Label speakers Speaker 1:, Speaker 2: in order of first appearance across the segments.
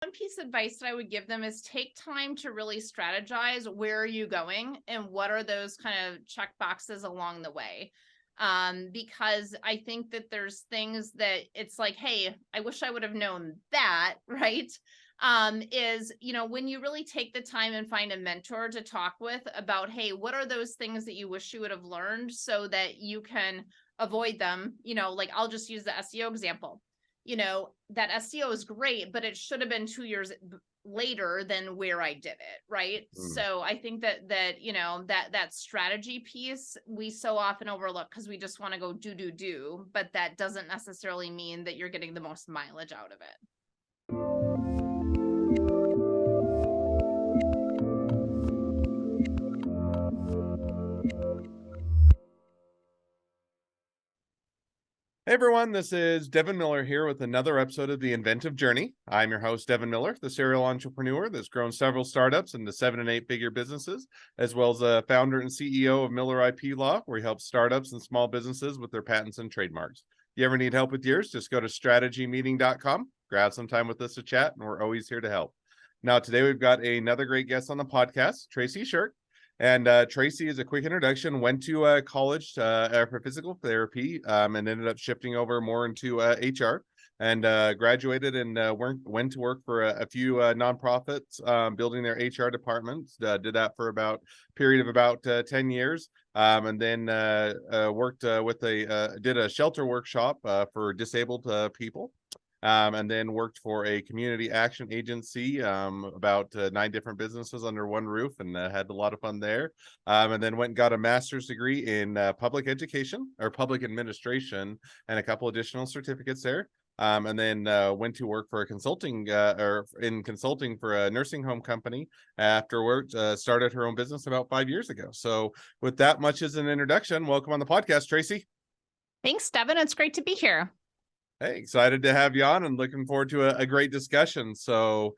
Speaker 1: One piece of advice that I would give them is take time to really strategize. Where are you going and what are those kind of check boxes along the way? Because I think that there's things that it's like, hey, I wish I would have known that, right? When you really take the time and find a mentor to talk with about, hey, what are those things that you wish you would have learned so that you can avoid them? Like I'll just use the SEO example. That SEO is great, but it should have been 2 years later than where I did it, right? So I think that strategy piece we so often overlook because we just want to go do, but that doesn't necessarily mean that you're getting the most mileage out of it.
Speaker 2: Hey everyone, this is Devin Miller here with another episode of The Inventive Journey. I'm your host, Devin Miller, the serial entrepreneur that's grown several startups into 7- and 8-figure businesses, as well as a founder and CEO of Miller IP Law, where he helps startups and small businesses with their patents and trademarks. If you ever need help with yours, just go to strategymeeting.com, grab some time with us to chat, and we're always here to help. Now, today we've got another great guest on the podcast, Traci Scherck. And Traci, as a quick introduction, went to college for physical therapy and ended up shifting over more into HR and graduated and went to work for a few nonprofits building their HR departments. Did that for a period of about 10 years. And then worked did a shelter workshop for disabled people. And then worked for a community action agency, about 9 different businesses under one roof, and had a lot of fun there. And then went and got a master's degree in public education or public administration and a couple additional certificates there. And then went to work for a consulting for a nursing home company. Afterwards, started her own business about 5 years ago. So with that much as an introduction, welcome on the podcast, Traci.
Speaker 1: Thanks, Devin. It's great to be here.
Speaker 2: Hey, excited to have you on and looking forward to a great discussion. So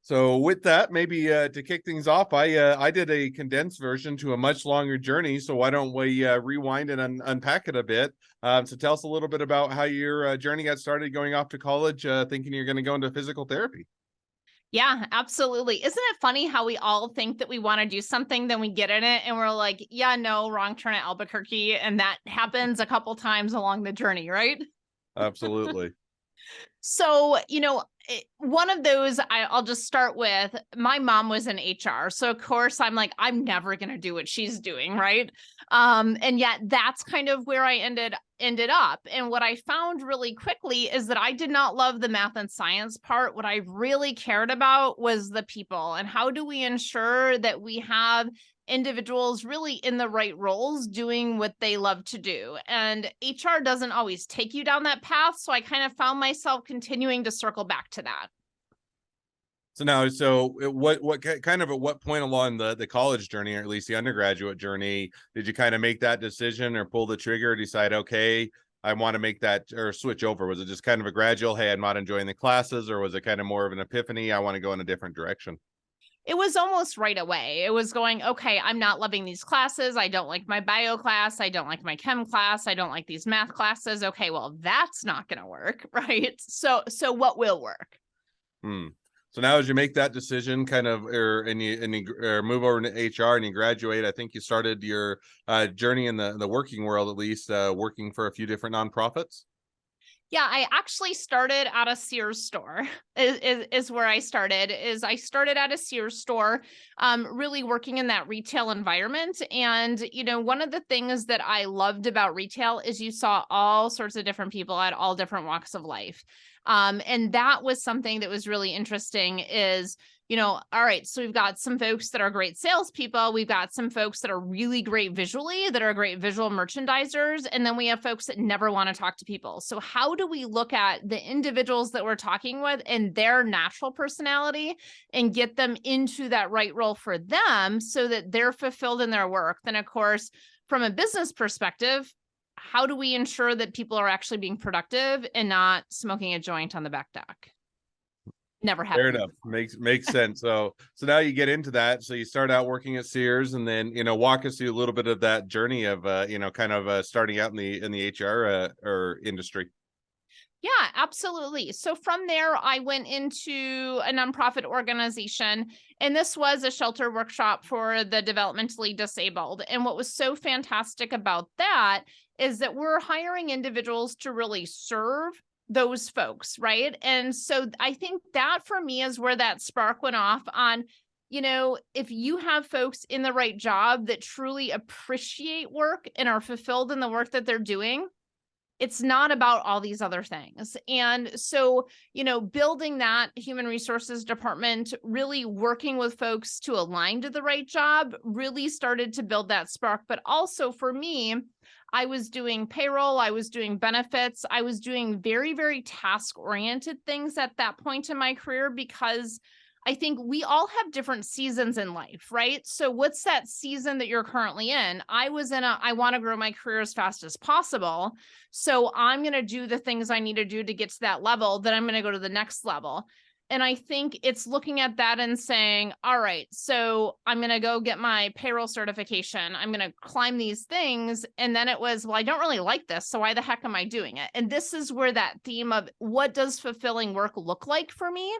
Speaker 2: with that, maybe to kick things off, I did a condensed version to a much longer journey. So why don't we rewind and unpack it a bit? So tell us a little bit about how your journey got started going off to college, thinking you're going to go into physical therapy.
Speaker 1: Yeah, absolutely. Isn't it funny how we all think that we want to do something, then we get in it and we're like, yeah, no, wrong turn at Albuquerque. And that happens a couple times along the journey, right?
Speaker 2: Absolutely.
Speaker 1: So, one of those I'll just start with, my mom was in HR. So of course I'm like, I'm never going to do what she's doing. Right. And yet that's kind of where I ended up. And what I found really quickly is that I did not love the math and science part. What I really cared about was the people and how do we ensure that we have individuals really in the right roles doing what they love to do. And HR doesn't always take you down that path. So I kind of found myself continuing to circle back to that.
Speaker 2: So what kind of at what point along the college journey, or at least the undergraduate journey, did you kind of make that decision or pull the trigger, decide, okay, I want to make that or switch over? Was it just kind of a gradual, hey, I'm not enjoying the classes, or was it kind of more of an epiphany, I want to go in a different direction?
Speaker 1: It was almost right away. It was going, okay, I'm not loving these classes. I don't like my bio class. I don't like my chem class. I don't like these math classes. Okay, well, that's not going to work, right? So what will work?
Speaker 2: So now as you make that decision kind of, and you move over to HR and you graduate, I think you started your journey in the working world, at least working for a few different nonprofits.
Speaker 1: Yeah, I actually started at a Sears store is where I started. I started at a Sears store, really working in that retail environment. And, one of the things that I loved about retail is you saw all sorts of different people at all different walks of life. And that was something that was really interesting is, all right, so we've got some folks that are great salespeople. We've got some folks that are really great visually, that are great visual merchandisers. And then we have folks that never want to talk to people. So how do we look at the individuals that we're talking with and their natural personality and get them into that right role for them so that they're fulfilled in their work? Then, of course, from a business perspective, how do we ensure that people are actually being productive and not smoking a joint on the back deck? Never happened.
Speaker 2: Fair enough. Makes sense. So now you get into that. So you start out working at Sears, and then walk us through a little bit of that journey of kind of starting out in the HR or industry.
Speaker 1: Yeah, absolutely. So from there, I went into a nonprofit organization, and this was a shelter workshop for the developmentally disabled. And what was so fantastic about that is that we're hiring individuals to really serve those folks, right? And so I think that for me is where that spark went off on, if you have folks in the right job that truly appreciate work and are fulfilled in the work that they're doing, it's not about all these other things. And so, building that human resources department, really working with folks to align to the right job, really started to build that spark. But also for me, I was doing payroll, I was doing benefits, I was doing very, very task oriented things at that point in my career, because I think we all have different seasons in life, right? So what's that season that you're currently in? I was in I want to grow my career as fast as possible. So I'm going to do the things I need to do to get to that level. Then I'm going to go to the next level. And I think it's looking at that and saying, all right, so I'm going to go get my payroll certification. I'm going to climb these things. And then it was, well, I don't really like this. So why the heck am I doing it? And this is where that theme of what does fulfilling work look like for me?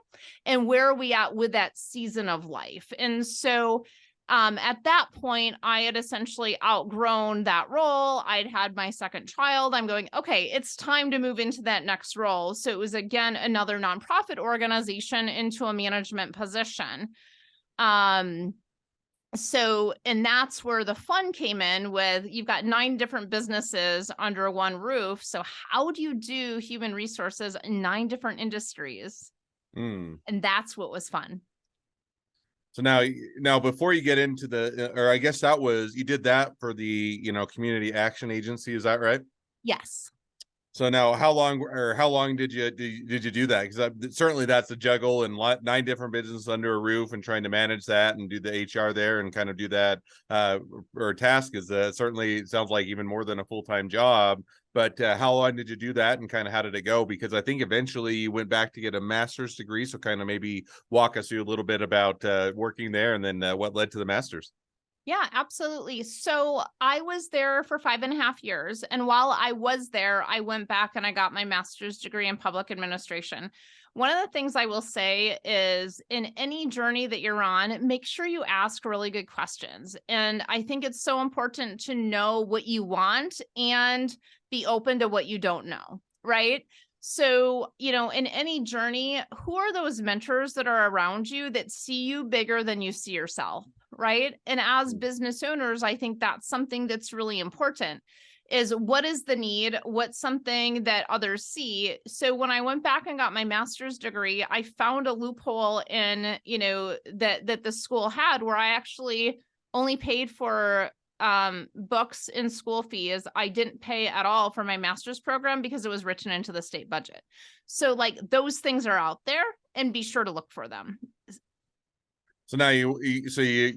Speaker 1: And where are we at with that season of life? And so at that point, I had essentially outgrown that role. I'd had my second child. I'm going, okay, it's time to move into that next role. So it was, again, another nonprofit organization into a management position. And that's where the fun came in with, you've got 9 different businesses under one roof. So how do you do human resources in 9 different industries? And that's what was fun.
Speaker 2: So now before you get into or I guess you did that for the, community action agency. Is that right?
Speaker 1: Yes.
Speaker 2: So now how long did you do that? Because certainly that's a juggle and 9 different businesses under a roof and trying to manage that and do the HR there and kind of do that or task is certainly sounds like even more than a full-time job. But how long did you do that and kind of how did it go? Because I think eventually you went back to get a master's degree. So kind of maybe walk us through a little bit about working there and then what led to the master's.
Speaker 1: Yeah, absolutely. So I was there for 5.5 years. And while I was there, I went back and I got my master's degree in public administration. One of the things I will say is, in any journey that you're on, make sure you ask really good questions. And I think it's so important to know what you want and be open to what you don't know, right? So, in any journey, who are those mentors that are around you that see you bigger than you see yourself? Right. And as business owners, I think that's something that's really important, is what is the need? What's something that others see? So when I went back and got my master's degree, I found a loophole in, that the school had, where I actually only paid for books and school fees. I didn't pay at all for my master's program because it was written into the state budget. So like, those things are out there, and be sure to look for them.
Speaker 2: So now you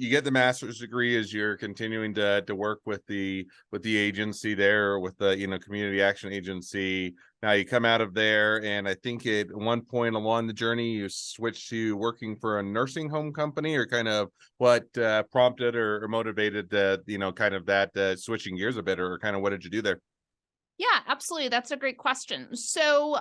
Speaker 2: get the master's degree as you're continuing to work with the agency there, or with the community action agency. Now you come out of there, and I think at one point along the journey you switched to working for a nursing home company, or kind of what prompted or motivated kind of that switching gears a bit, or kind of what did you do there?
Speaker 1: Yeah, absolutely. That's a great question. So,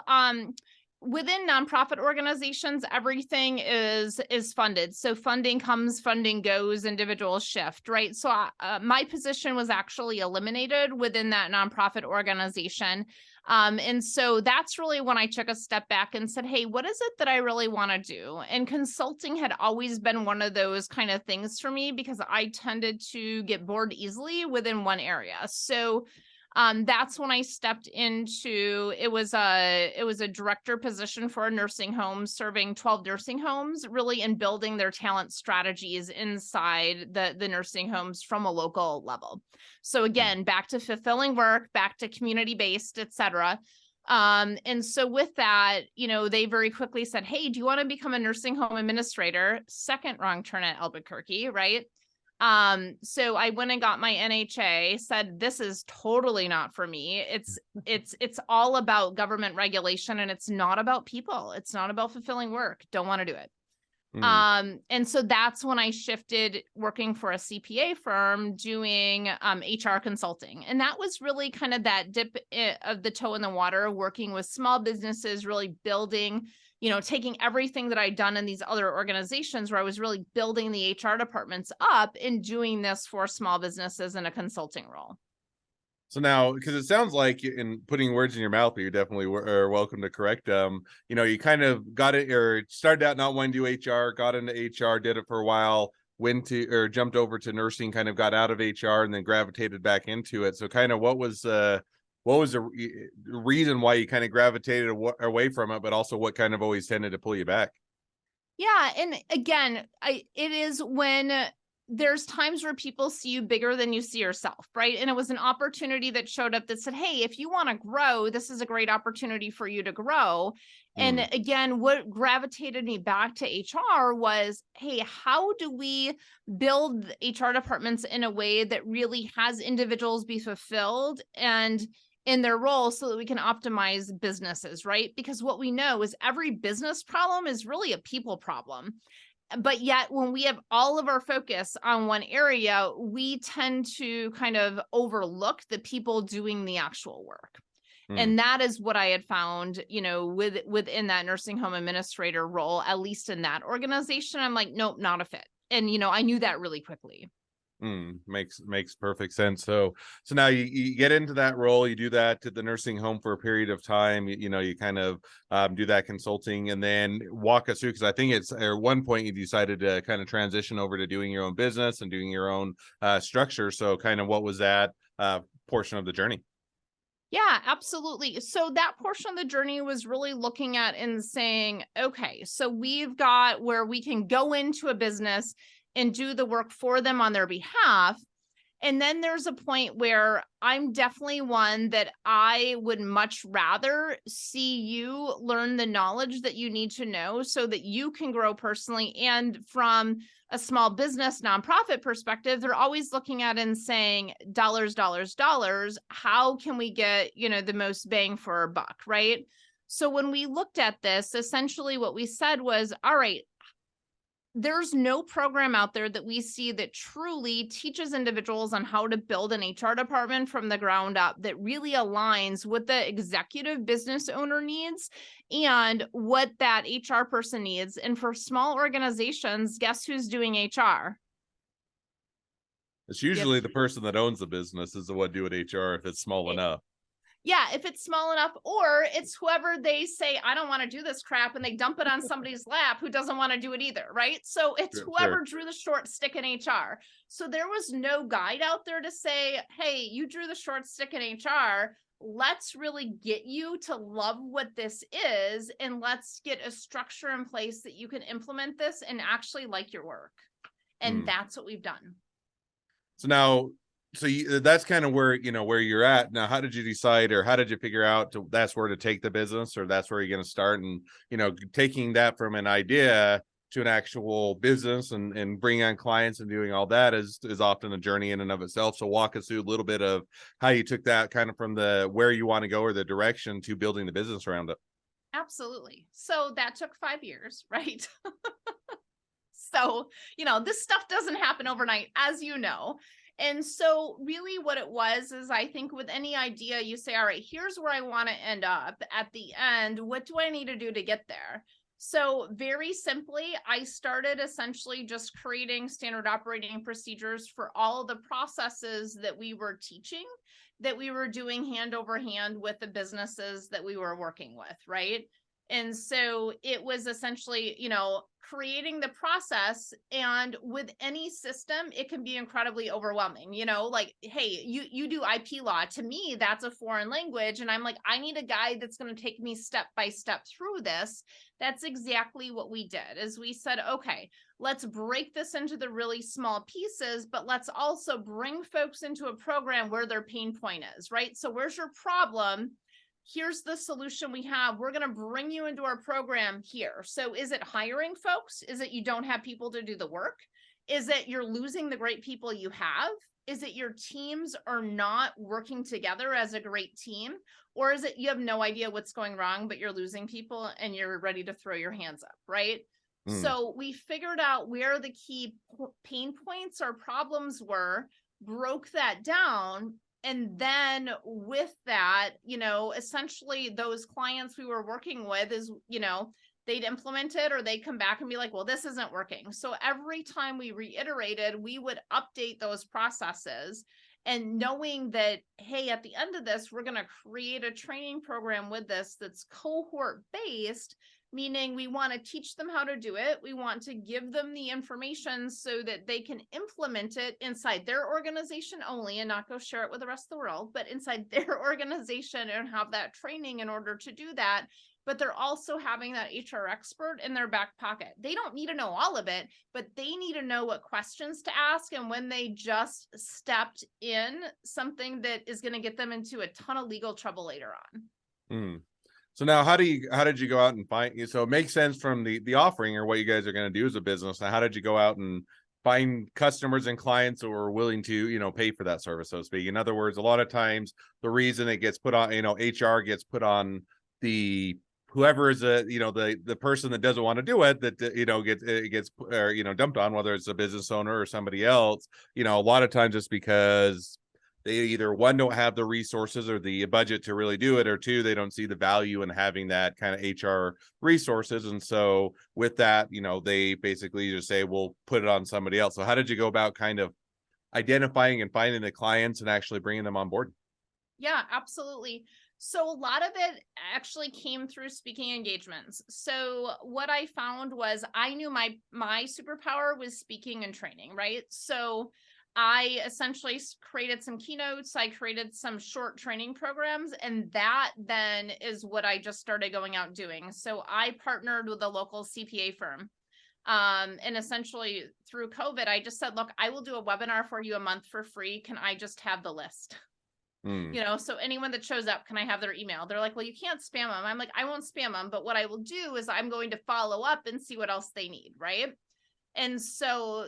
Speaker 1: within nonprofit organizations, everything is funded. So funding comes, funding goes, individuals shift, right? So my position was actually eliminated within that nonprofit organization. And so that's really when I took a step back and said, hey, what is it that I really want to do? And consulting had always been one of those kind of things for me, because I tended to get bored easily within one area. So that's when I stepped into, it was a director position for a nursing home, serving 12 nursing homes, really in building their talent strategies inside the nursing homes from a local level. So again, back to fulfilling work, back to community-based, et cetera. And so with that, they very quickly said, hey, do you want to become a nursing home administrator? Second wrong turn at Albuquerque, right? So I went and got my NHA, said, this is totally not for me. It's all about government regulation, and it's not about people. It's not about fulfilling work. Don't want to do it.
Speaker 2: Mm,
Speaker 1: And so that's when I shifted working for a CPA firm doing HR consulting. And that was really kind of that of the toe in the water, working with small businesses, really building, taking everything that I'd done in these other organizations where I was really building the HR departments up and doing this for small businesses in a consulting role.
Speaker 2: So now, because it sounds like in putting words in your mouth, but you're definitely are welcome to correct. You kind of got it or started out not wanting to do HR, got into HR, did it for a while, went to or jumped over to nursing, kind of got out of HR, and then gravitated back into it. So, kind of what was the reason why you kind of gravitated away from it, but also what kind of always tended to pull you back?
Speaker 1: Yeah, and again, it is when there's times where people see you bigger than you see yourself, right? And it was an opportunity that showed up that said, "Hey, if you want to grow, this is a great opportunity for you to grow." And
Speaker 2: Mm,
Speaker 1: again, what gravitated me back to HR was, "Hey, how do we build HR departments in a way that really has individuals be fulfilled and in their role so that we can optimize businesses," right? Because what we know is every business problem is really a people problem. But yet, when we have all of our focus on one area, we tend to kind of overlook the people doing the actual work.
Speaker 2: mm.
Speaker 1: And that is what I had found, within that nursing home administrator role, at least in that organization. I'm like, nope, not a fit. And I knew that really quickly.
Speaker 2: Makes perfect sense. So now you get into that role, you do that at the nursing home for a period of time. You kind of do that consulting, and then walk us through because I think it's at one point you decided to kind of transition over to doing your own business and doing your own structure. So kind of what was that portion of the journey?
Speaker 1: Yeah, absolutely. So that portion of the journey was really looking at and saying, okay, so we've got where we can go into a business and do the work for them on their behalf. And then there's a point where I'm definitely one that I would much rather see you learn the knowledge that you need to know so that you can grow personally. And from a small business nonprofit perspective, they're always looking at and saying, dollars, dollars, dollars. How can we get, the most bang for our buck, right? So when we looked at this, essentially what we said was, all right, there's no program out there that we see that truly teaches individuals on how to build an HR department from the ground up that really aligns what the executive business owner needs and what that HR person needs. And for small organizations, guess who's doing HR?
Speaker 2: It's
Speaker 1: Yep.
Speaker 2: usually the person that owns the business is the one doing HR if it's small enough.
Speaker 1: Yeah, if it's small enough, or it's whoever they say, I don't want to do this crap, and they dump it on somebody's lap who doesn't want to do it either, right? So it's
Speaker 2: Sure.
Speaker 1: whoever drew the short stick in HR. So there was no guide out there to say, hey, you drew the short stick in HR. Let's really get you to love what this is, and let's get a structure in place that you can implement this and actually like your work. And
Speaker 2: Mm.
Speaker 1: that's what we've done.
Speaker 2: So now, that's kind of where you're at now. How did you decide, or how did you figure out that's where to take the business, or that's where you're going to start, and taking that from an idea to an actual business and bringing on clients and doing all that is often a journey in and of itself. So walk us through a little bit of how you took that kind of from the where you want to go or the direction to building the business around it.
Speaker 1: Absolutely. So that took 5 years, right? So, this stuff doesn't happen overnight, as you know. And so, really, what it was is I think with any idea, you say, all right, here's where I want to end up at the end. What do I need to do to get there? So, very simply, I started essentially just creating standard operating procedures for all the processes that we were teaching, that we were doing hand over hand with the businesses that we were working with, right? And so it was essentially, creating the process. And with any system, it can be incredibly overwhelming, like, hey, you do IP law. To me, that's a foreign language. And I'm like, I need a guide that's going to take me step by step through this. That's exactly what we did is we said, okay, let's break this into the really small pieces, but let's also bring folks into a program where their pain point is, right? So where's your problem? Here's the solution we have. We're going to bring you into our program here. So is it hiring folks? Is it you don't have people to do the work? Is it you're losing the great people you have? Is it your teams are not working together as a great team? Or is it you have no idea what's going wrong, but you're losing people and you're ready to throw your hands up, right?
Speaker 2: Mm.
Speaker 1: So we figured out where the key pain points or problems were, broke that down. And then with that, essentially those clients we were working with they'd implement it or they'd come back and be like, well, this isn't working. So every time we reiterated, we would update those processes. And knowing that, hey, at the end of this, we're going to create a training program with this that's cohort based, meaning we want to teach them how to do it. We want to give them the information so that they can implement it inside their organization only and not go share it with the rest of the world, but inside their organization and have that training in order to do that. But they're also having that HR expert in their back pocket. They don't need to know all of it, but they need to know what questions to ask. And when they just stepped in, something that is going to get them into a ton of legal trouble later on.
Speaker 2: Mm. So now how did you go out and find, so it makes sense from the offering or what you guys are going to do as a business. Now, how did you go out and find customers and clients who are willing to, pay for that service, so to speak? In other words, a lot of times the reason it gets put on, HR gets put on the whoever is the person that doesn't want to do it, that gets or dumped on, whether it's a business owner or somebody else. A lot of times it's because they either, one, don't have the resources or the budget to really do it, or two, they don't see the value in having that kind of HR resources. And so with that, they basically just say, we'll put it on somebody else. So how did you go about kind of identifying and finding the clients and actually bringing them on board?
Speaker 1: Yeah, absolutely. So a lot of it actually came through speaking engagements. So what I found was I knew my superpower was speaking and training, right? So I essentially created some keynotes, I created some short training programs, and that then is what I just started going out doing. So I partnered with a local CPA firm. And essentially through COVID, I just said, look, I will do a webinar for you a month for free. Can I just have the list? So anyone that shows up, can I have their email? They're like, well, you can't spam them. I'm like, I won't spam them, but what I will do is I'm going to follow up and see what else they need, right? And so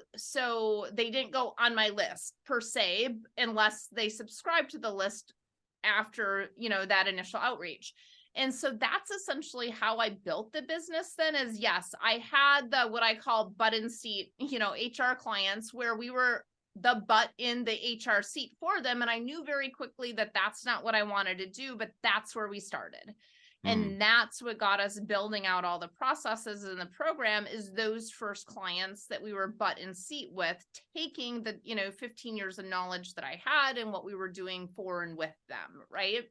Speaker 1: they didn't go on my list per se, unless they subscribe to the list after, that initial outreach. And so that's essentially how I built the business then. Is yes, I had the, what I call button seat, HR clients where we were the butt in the HR seat for them. And I knew very quickly that that's not what I wanted to do, but that's where we started. And that's what got us building out all the processes in the program, is those first clients that we were butt in seat with, taking the, 15 years of knowledge that I had and what we were doing for and with them. Right.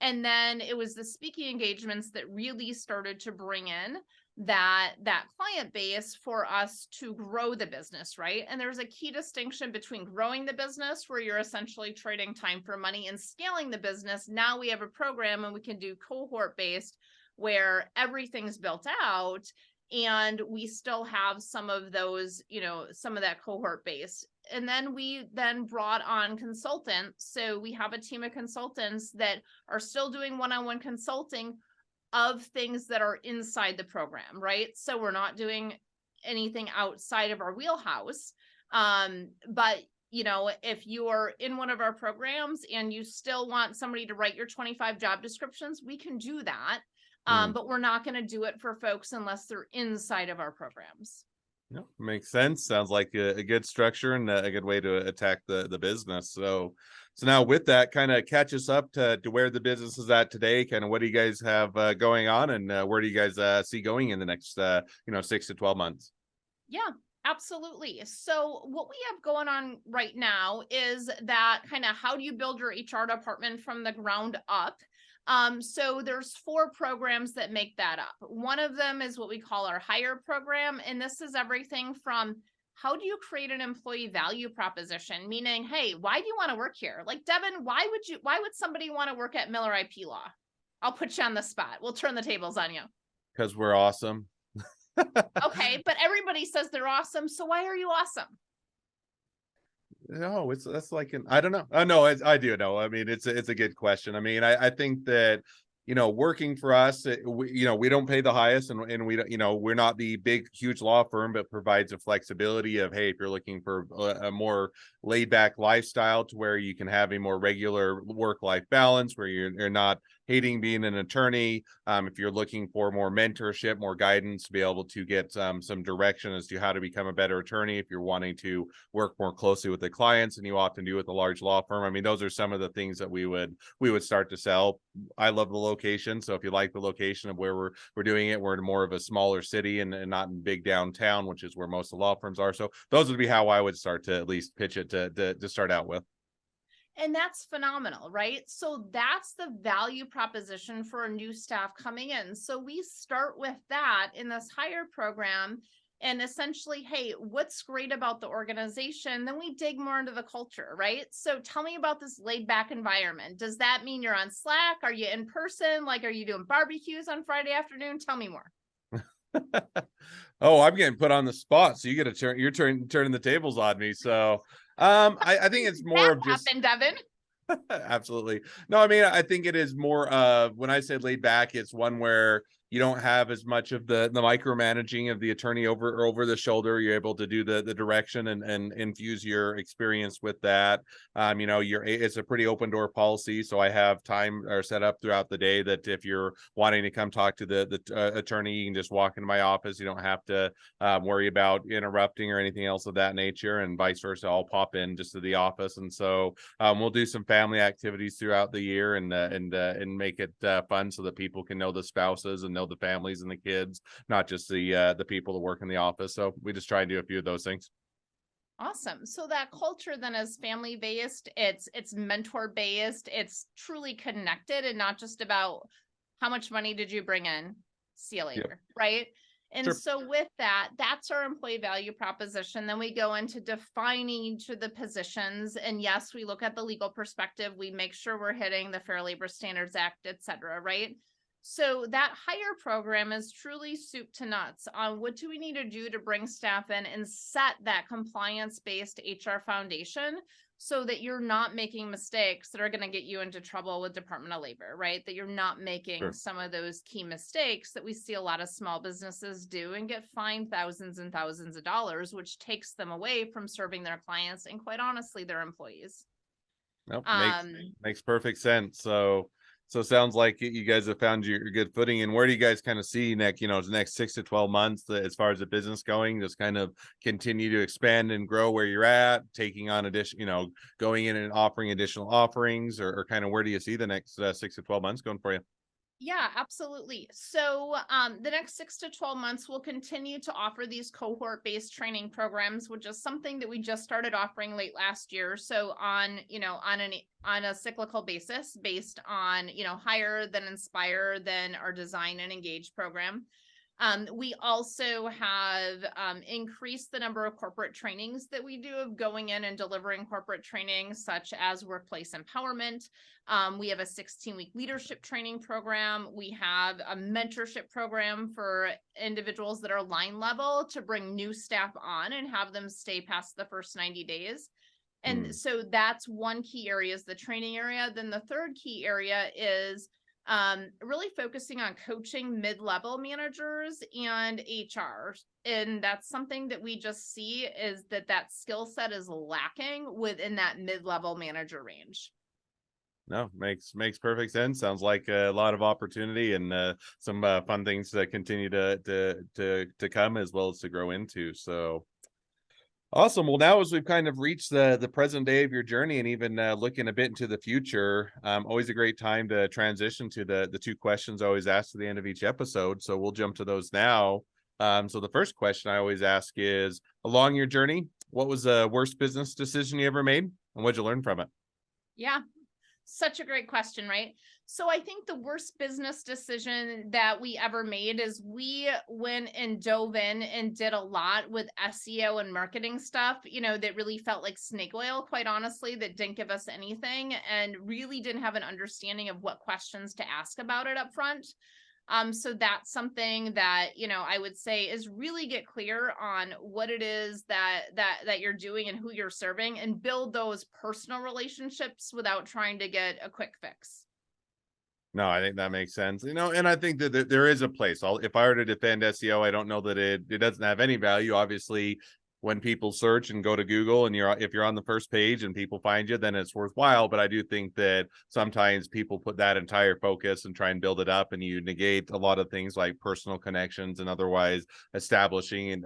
Speaker 1: And then it was the speaking engagements that really started to bring in that client base for us to grow the business, right? And there's a key distinction between growing the business, where you're essentially trading time for money, and scaling the business. Now we have a program and we can do cohort based, where everything's built out and we still have some of those, some of that cohort base. And then we brought on consultants. So we have a team of consultants that are still doing one-on-one consulting of things that are inside the program, right? So we're not doing anything outside of our wheelhouse. But if you're in one of our programs and you still want somebody to write your 25 job descriptions, we can do that. But we're not going to do it for folks unless they're inside of our programs.
Speaker 2: No, makes sense. Sounds like a good structure and a good way to attack the business. So now with that, kind of catch us up to where the business is at today. Kind of what do you guys have going on, and where do you guys see going in the next 6 to 12 months?
Speaker 1: Yeah, absolutely. So what we have going on right now is that kind of, how do you build your HR department from the ground up? So there's 4 programs that make that up. One of them is what we call our hire program. And this is everything from, how do you create an employee value proposition? Meaning, hey, why do you want to work here? Like, Devin, why would somebody want to work at Miller IP Law? I'll put you on the spot. We'll turn the tables on you.
Speaker 2: Because we're awesome.
Speaker 1: Okay, but everybody says they're awesome. So why are you awesome?
Speaker 2: No, that's like I don't know. No, I do know. I mean, it's a good question. I mean, I think that, working for us, we don't pay the highest, and we don't, we're not the big, huge law firm, but provides a flexibility of, hey, if you're looking for a more laid back lifestyle to where you can have a more regular work-life balance, where you're not hating being an attorney, if you're looking for more mentorship, more guidance to be able to get some direction as to how to become a better attorney, if you're wanting to work more closely with the clients, and you often do with a large law firm. I mean, those are some of the things that we would start to sell. I love the location, so if you like the location of where we're doing it, we're in more of a smaller city and not in big downtown, which is where most of the law firms are. So those would be how I would start to at least pitch it to start out with.
Speaker 1: And that's phenomenal, right? So that's the value proposition for a new staff coming in. So we start with that in this hire program, and essentially, hey, what's great about the organization? Then we dig more into the culture, right? So tell me about this laid back environment. Does that mean you're on Slack? Are you in person? Like, are you doing barbecues on Friday afternoon? Tell me more.
Speaker 2: Oh, I'm getting put on the spot, so you get to turning the tables on me. So I think it's more
Speaker 1: That
Speaker 2: of just
Speaker 1: happened, Devin.
Speaker 2: absolutely. No, I mean, I think it is more of, when I say laid back, it's one where you don't have as much of the micromanaging of the attorney over the shoulder. You're able to do the direction and infuse your experience with that. You know, it's a pretty open door policy, so I have time or set up throughout the day that if you're wanting to come talk to the attorney, you can just walk into my office. You don't have to worry about interrupting or anything else of that nature, and vice versa. I'll pop in just to the office, and so we'll do some family activities throughout the year and make it fun so that people can know the spouses and know the families and the kids, not just the people that work in the office. So we just try and do a few of those things.
Speaker 1: Awesome. So that culture then is family based, it's mentor based, it's truly connected and not just about how much money did you bring in? See you later, right? And
Speaker 2: Sure.
Speaker 1: so with that, that's our employee value proposition. Then we go into defining each of the positions. And yes, we look at the legal perspective. We make sure we're hitting the Fair Labor Standards Act, et cetera, right? So that hire program is truly soup to nuts on what do we need to do to bring staff in and set that compliance-based HR foundation so that you're not making mistakes that are going to get you into trouble with Department of Labor, right? That you're not making
Speaker 2: Sure.
Speaker 1: some of those key mistakes that we see a lot of small businesses do and get fined thousands and thousands of dollars, which takes them away from serving their clients and, quite honestly, their employees.
Speaker 2: Nope,
Speaker 1: Um,
Speaker 2: makes perfect sense. So it sounds like you guys have found your good footing. And where do you guys kind of see the next 6 to 12 months as far as the business going? Just kind of continue to expand and grow where you're at, taking on going in and offering additional offerings, or kind of where do you see the next 6 to 12 months going for you?
Speaker 1: Yeah, absolutely. So the next 6 to 12 months, we'll continue to offer these cohort-based training programs, which is something that we just started offering late last year. So on a cyclical basis, based on hire, then inspire, then our design and engage program. We also have increased the number of corporate trainings that we do of going in and delivering corporate training, such as workplace empowerment. We have a 16-week leadership training program. We have a mentorship program for individuals that are line level to bring new staff on and have them stay past the first 90 days. And so that's one key area, is the training area. Then the third key area is really focusing on coaching mid-level managers and HR. And that's something that we just see is that skill set is lacking within that mid-level manager range.
Speaker 2: No, makes perfect sense. Sounds like a lot of opportunity and some fun things to continue to come, as well as to grow into. So awesome. Well, now as we've kind of reached the present day of your journey, and even looking a bit into the future, always a great time to transition to the two questions I always ask at the end of each episode. So we'll jump to those now. So the first question I always ask is, along your journey, what was the worst business decision you ever made, and what'd you learn from it?
Speaker 1: Yeah, such a great question, right? So I think the worst business decision that we ever made is we went and dove in and did a lot with SEO and marketing stuff, that really felt like snake oil, quite honestly, that didn't give us anything and really didn't have an understanding of what questions to ask about it up front. So that's something that, I would say is really get clear on what it is that you're doing and who you're serving, and build those personal relationships without trying to get a quick fix.
Speaker 2: No, I think that makes sense. And I think that there is a place. If I were to defend SEO, I don't know that it doesn't have any value. Obviously, when people search and go to Google and if you're on the first page and people find you, then it's worthwhile. But I do think that sometimes people put that entire focus and try and build it up, and you negate a lot of things like personal connections and otherwise establishing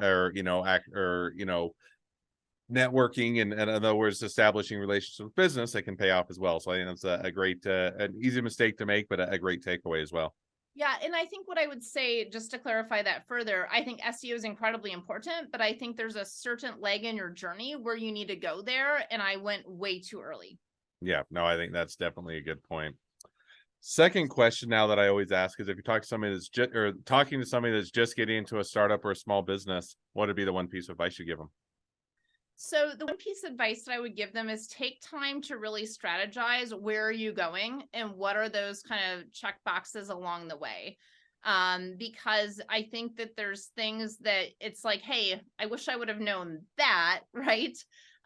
Speaker 2: networking and in other words, establishing relationships with business that can pay off as well. So I think that's a great, an easy mistake to make, but a great takeaway as well.
Speaker 1: Yeah, and I think what I would say, just to clarify that further, I think SEO is incredibly important, but I think there's a certain leg in your journey where you need to go there, and I went way too early.
Speaker 2: Yeah, no, I think that's definitely a good point. Second question now that I always ask is if you talk to somebody that's talking to somebody that's just getting into a startup or a small business, what would be the one piece of advice you give them?
Speaker 1: So the one piece of advice that I would give them is take time to really strategize. Where are you going and what are those kind of check boxes along the way? Because I think that there's things that it's like, hey, I wish I would have known that, right?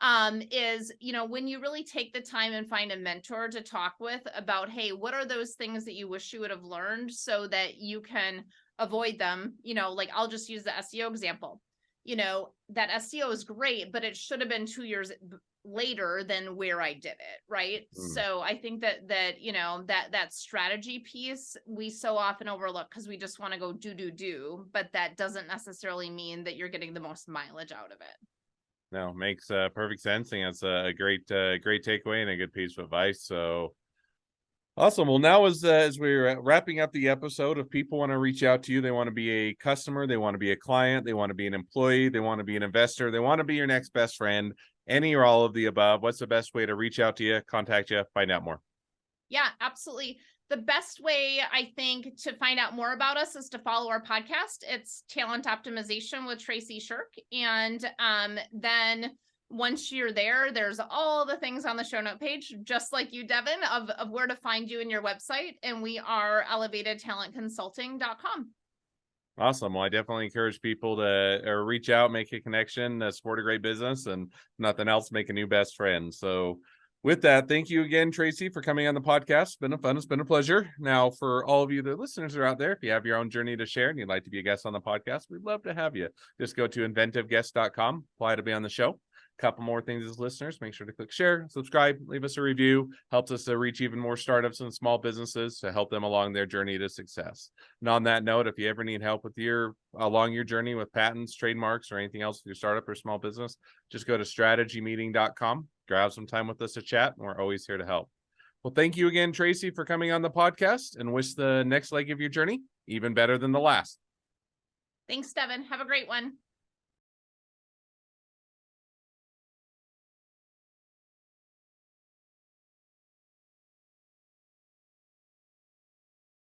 Speaker 1: When you really take the time and find a mentor to talk with about, hey, what are those things that you wish you would have learned so that you can avoid them? Like I'll just use the SEO example. That SEO is great, but it should have been 2 years later than where I did it. Right. So I think that strategy piece we so often overlook because we just want to go do, but that doesn't necessarily mean that you're getting the most mileage out of it.
Speaker 2: No, makes perfect sense. And it's a great takeaway and a good piece of advice. So awesome. Well, now as we're wrapping up the episode, if people want to reach out to you, they want to be a customer, they want to be a client, they want to be an employee, they want to be an investor, they want to be your next best friend, any or all of the above, what's the best way to reach out to you, contact you, find out more?
Speaker 1: Yeah, absolutely. The best way I think to find out more about us is to follow our podcast. It's Talent Optimization with Traci Scherck. And then once you're there, there's all the things on the show note page, just like you, Devin, of where to find you in your website. And we are elevatedtalentconsulting.com.
Speaker 2: Awesome. Well, I definitely encourage people to reach out, make a connection, support a great business, and nothing else, make a new best friend. So with that, thank you again, Traci, for coming on the podcast. It's been fun. It's been a pleasure. Now, for all of you, the listeners are out there, if you have your own journey to share and you'd like to be a guest on the podcast, we'd love to have you. Just go to inventiveguest.com, apply to be on the show. Couple more things as listeners, make sure to click share, subscribe, leave us a review. Helps us to reach even more startups and small businesses to help them along their journey to success. And on that note, if you ever need help with along your journey with patents, trademarks, or anything else with your startup or small business, just go to strategymeeting.com, grab some time with us to chat, and we're always here to help. Well, thank you again, Traci, for coming on the podcast, and wish the next leg of your journey even better than the last.
Speaker 1: Thanks, Devin. Have a great one.